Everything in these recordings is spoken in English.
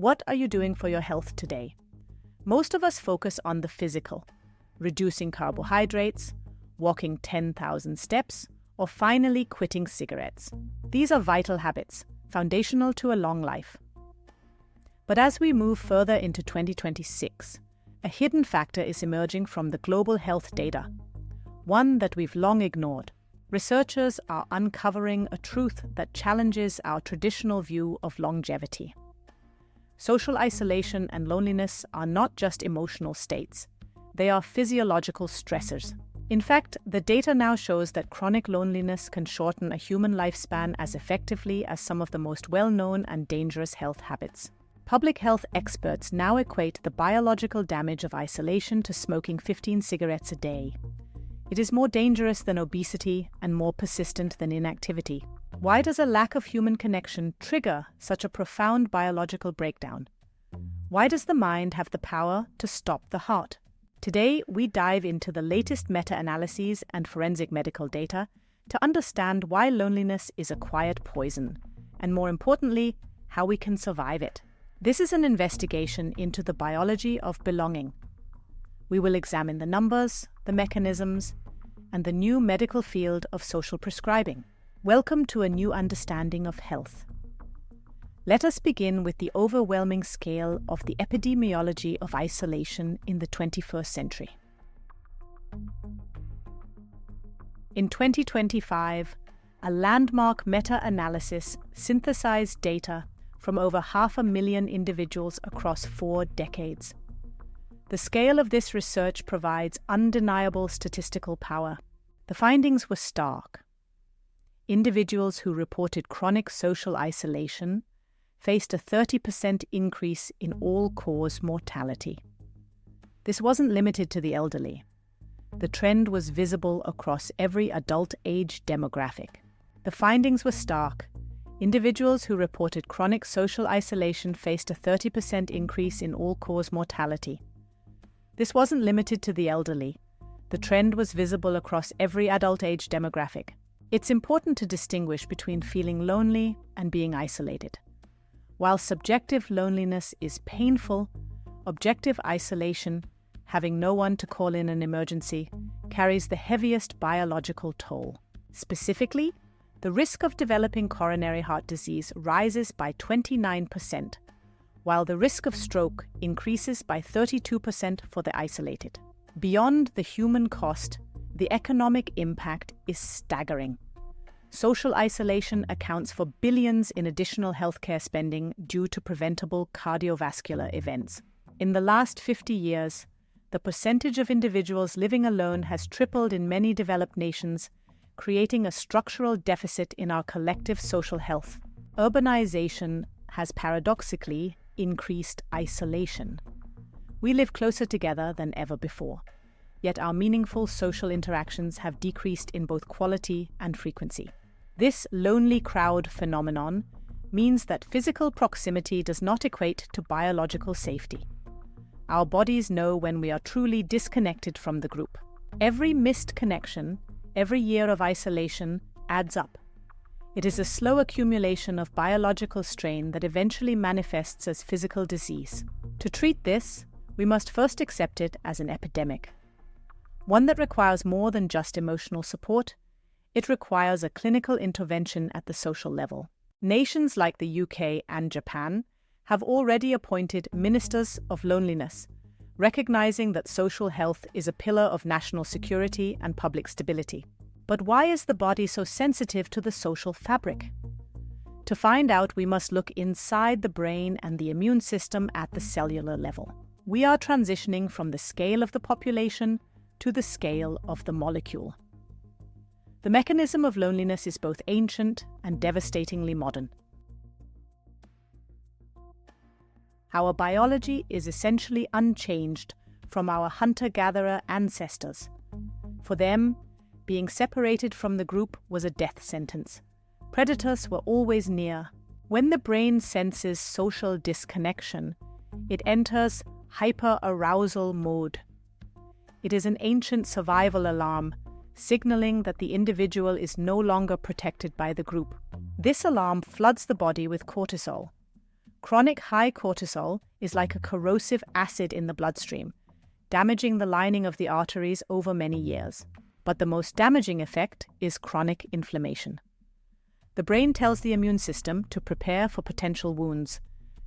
What are you doing for your health today? Most of us focus on the physical, reducing carbohydrates, walking 10,000 steps, or finally quitting cigarettes. These are vital habits, foundational to a long life. But as we move further into 2026, a hidden factor is emerging from the global health data, one that we've long ignored. Researchers are uncovering a truth that challenges our traditional view of longevity. Social isolation and loneliness are not just emotional states, they are physiological stressors. In fact, the data now shows that chronic loneliness can shorten a human lifespan as effectively as some of the most well-known and dangerous health habits. Public health experts now equate the biological damage of isolation to smoking 15 cigarettes a day. It is more dangerous than obesity and more persistent than inactivity. Why does a lack of human connection trigger such a profound biological breakdown? Why does the mind have the power to stop the heart? Today, we dive into the latest meta-analyses and forensic medical data to understand why loneliness is a quiet poison, and more importantly, how we can survive it. This is an investigation into the biology of belonging. We will examine the numbers, the mechanisms, and the new medical field of social prescribing. Welcome to a new understanding of health. Let us begin with the overwhelming scale of the epidemiology of isolation in the 21st century. In 2025, a landmark meta-analysis synthesized data from over 500,000 individuals across 4 decades. The scale of this research provides undeniable statistical power. The findings were stark. Individuals who reported chronic social isolation faced a 30% increase in all-cause mortality. This wasn't limited to the elderly. The trend was visible across every adult age demographic. The findings were stark. Individuals who reported chronic social isolation faced a 30% increase in all-cause mortality. This wasn't limited to the elderly. The trend was visible across every adult age demographic. It's important to distinguish between feeling lonely and being isolated. While subjective loneliness is painful, objective isolation, having no one to call in an emergency, carries the heaviest biological toll. Specifically, the risk of developing coronary heart disease rises by 29%, while the risk of stroke increases by 32% for the isolated. Beyond the human cost, the economic impact is staggering. Social isolation accounts for billions in additional healthcare spending due to preventable cardiovascular events. In the last 50 years, the percentage of individuals living alone has tripled in many developed nations, creating a structural deficit in our collective social health. Urbanization has paradoxically increased isolation. We live closer together than ever before, yet our meaningful social interactions have decreased in both quality and frequency. This lonely crowd phenomenon means that physical proximity does not equate to biological safety. Our bodies know when we are truly disconnected from the group. Every missed connection, every year of isolation adds up. It is a slow accumulation of biological strain that eventually manifests as physical disease. To treat this, we must first accept it as an epidemic, one that requires more than just emotional support. It requires a clinical intervention at the social level. Nations like the UK and Japan have already appointed ministers of loneliness, recognizing that social health is a pillar of national security and public stability. But why is the body so sensitive to the social fabric? To find out, we must look inside the brain and the immune system at the cellular level. We are transitioning from the scale of the population to the scale of the molecule. The mechanism of loneliness is both ancient and devastatingly modern. Our biology is essentially unchanged from our hunter-gatherer ancestors. For them, being separated from the group was a death sentence. Predators were always near. When the brain senses social disconnection, it enters hyperarousal mode. It is an ancient survival alarm, signaling that the individual is no longer protected by the group. This alarm floods the body with cortisol. Chronic high cortisol is like a corrosive acid in the bloodstream, damaging the lining of the arteries over many years. But the most damaging effect is chronic inflammation. The brain tells the immune system to prepare for potential wounds,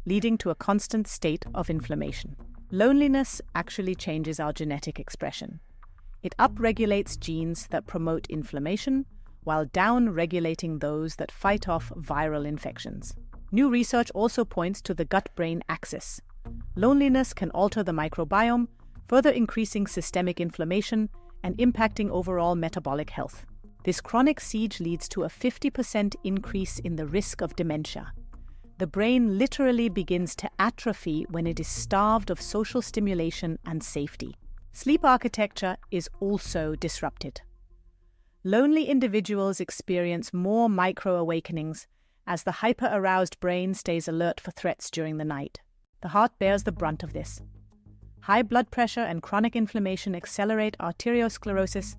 leading to a constant state of inflammation. Loneliness actually changes our genetic expression. It upregulates genes that promote inflammation, while down-regulating those that fight off viral infections. New research also points to the gut-brain axis. Loneliness can alter the microbiome, further increasing systemic inflammation and impacting overall metabolic health. This chronic siege leads to a 50% increase in the risk of dementia. The brain literally begins to atrophy when it is starved of social stimulation and safety. Sleep architecture is also disrupted. Lonely individuals experience more micro-awakenings as the hyper-aroused brain stays alert for threats during the night. The heart bears the brunt of this. High blood pressure and chronic inflammation accelerate arteriosclerosis,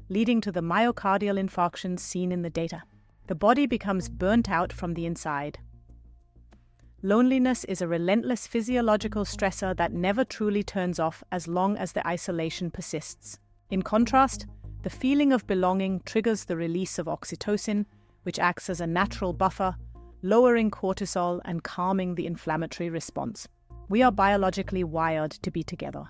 leading to the myocardial infarctions seen in the data. The body becomes burnt out from the inside. Loneliness is a relentless physiological stressor that never truly turns off as long as the isolation persists. In contrast, the feeling of belonging triggers the release of oxytocin, which acts as a natural buffer, lowering cortisol and calming the inflammatory response. We are biologically wired to be together.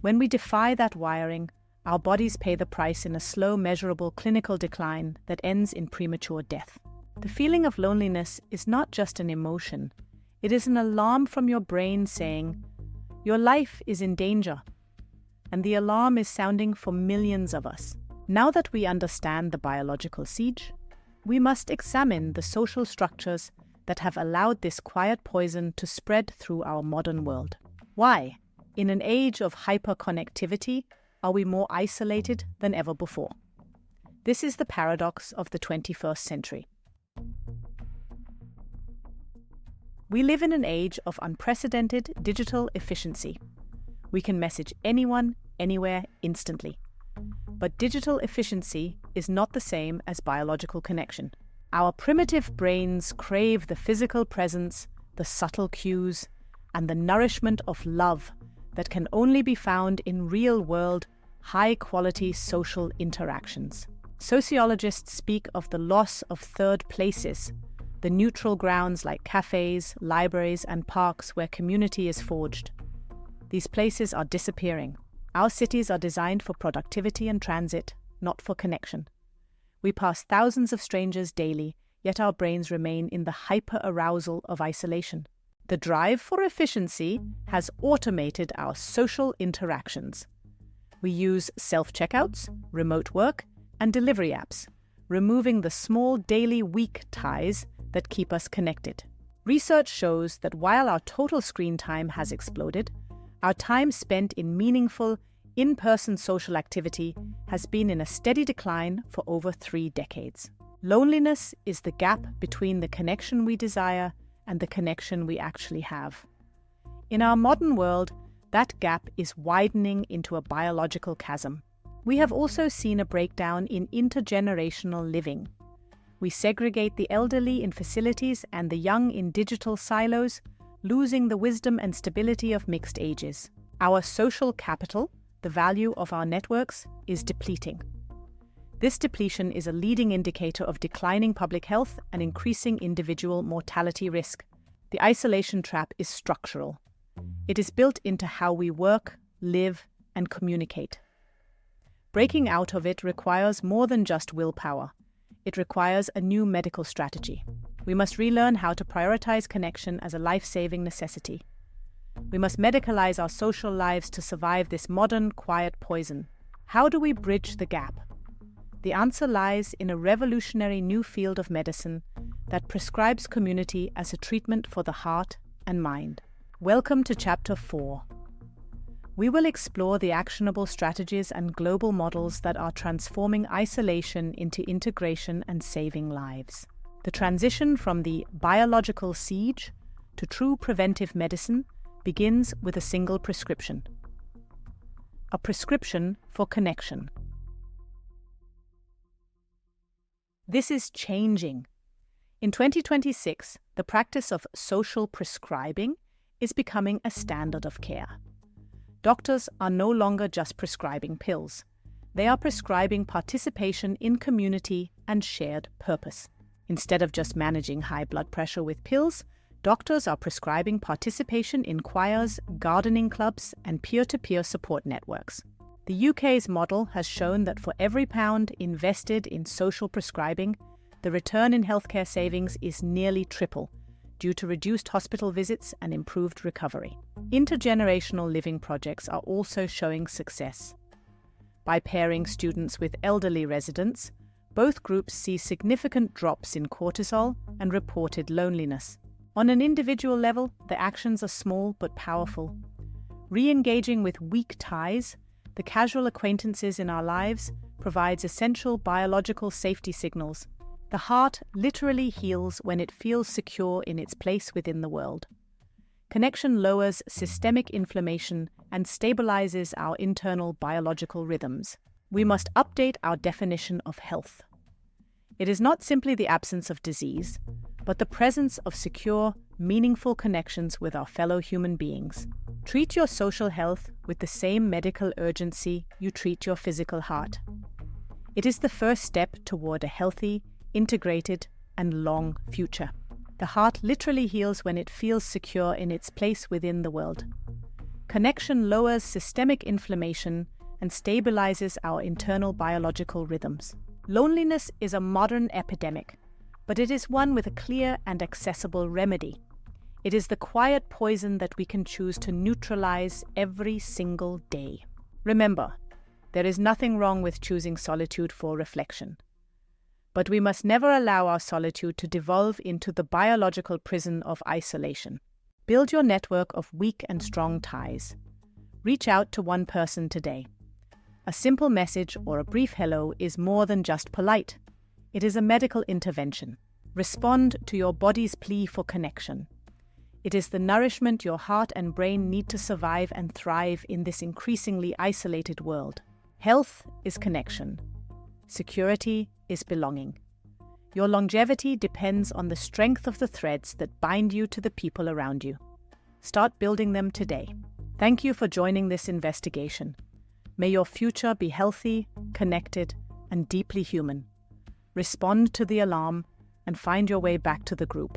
When we defy that wiring, our bodies pay the price in a slow, measurable clinical decline that ends in premature death. The feeling of loneliness is not just an emotion. It is an alarm from your brain saying, your life is in danger. And the alarm is sounding for millions of us. Now that we understand the biological siege, we must examine the social structures that have allowed this quiet poison to spread through our modern world. Why, in an age of hyperconnectivity, are we more isolated than ever before? This is the paradox of the 21st century. We live in an age of unprecedented digital efficiency. We can message anyone, anywhere, instantly. But digital efficiency is not the same as biological connection. Our primitive brains crave the physical presence, the subtle cues, and the nourishment of love that can only be found in real-world, high-quality social interactions. Sociologists speak of the loss of third places, the neutral grounds like cafes, libraries, and parks where community is forged. These places are disappearing. Our cities are designed for productivity and transit, not for connection. We pass thousands of strangers daily, yet our brains remain in the hyper-arousal of isolation. The drive for efficiency has automated our social interactions. We use self-checkouts, remote work, and delivery apps, removing the small daily weak ties that keep us connected. Research shows that while our total screen time has exploded, our time spent in meaningful, in-person social activity has been in a steady decline for over 3 decades. Loneliness is the gap between the connection we desire and the connection we actually have. In our modern world, that gap is widening into a biological chasm. We have also seen a breakdown in intergenerational living. We segregate the elderly in facilities and the young in digital silos, losing the wisdom and stability of mixed ages. Our social capital, the value of our networks, is depleting. This depletion is a leading indicator of declining public health and increasing individual mortality risk. The isolation trap is structural. It is built into how we work, live, and communicate. Breaking out of it requires more than just willpower. It requires a new medical strategy. We must relearn how to prioritize connection as a life-saving necessity. We must medicalize our social lives to survive this modern, quiet poison. How do we bridge the gap? The answer lies in a revolutionary new field of medicine that prescribes community as a treatment for the heart and mind. Welcome to Chapter 4. We will explore the actionable strategies and global models that are transforming isolation into integration and saving lives. The transition from the biological siege to true preventive medicine begins with a single prescription. A prescription for connection. This is changing. In 2026, The practice of social prescribing is becoming a standard of care. Doctors are no longer just prescribing pills. They are prescribing participation in community and shared purpose. Instead of just managing high blood pressure with pills, doctors are prescribing participation in choirs, gardening clubs, and peer-to-peer support networks. The UK's model has shown that for every £1 invested in social prescribing, the return in healthcare savings is nearly triple, due to reduced hospital visits and improved recovery. Intergenerational living projects are also showing success. By pairing students with elderly residents, both groups see significant drops in cortisol and reported loneliness. On an individual level, the actions are small but powerful. Re-engaging with weak ties, the casual acquaintances in our lives, provides essential biological safety signals. The heart literally heals when it feels secure in its place within the world. Connection lowers systemic inflammation and stabilizes our internal biological rhythms. We must update our definition of health. It is not simply the absence of disease, but the presence of secure, meaningful connections with our fellow human beings. Treat your social health with the same medical urgency you treat your physical heart. It is the first step toward a healthy, integrated, and long future. The heart literally heals when it feels secure in its place within the world. Connection lowers systemic inflammation and stabilizes our internal biological rhythms. Loneliness is a modern epidemic, but it is one with a clear and accessible remedy. It is the quiet poison that we can choose to neutralize every single day. Remember, there is nothing wrong with choosing solitude for reflection. But we must never allow our solitude to devolve into the biological prison of isolation. Build your network of weak and strong ties. Reach out to one person today. A simple message or a brief hello is more than just polite. It is a medical intervention. Respond to your body's plea for connection. It is the nourishment your heart and brain need to survive and thrive in this increasingly isolated world. Health is connection. Security is belonging. Your longevity depends on the strength of the threads that bind you to the people around you. Start building them today. Thank you for joining this investigation. May your future be healthy, connected, and deeply human. Respond to the alarm and find your way back to the group.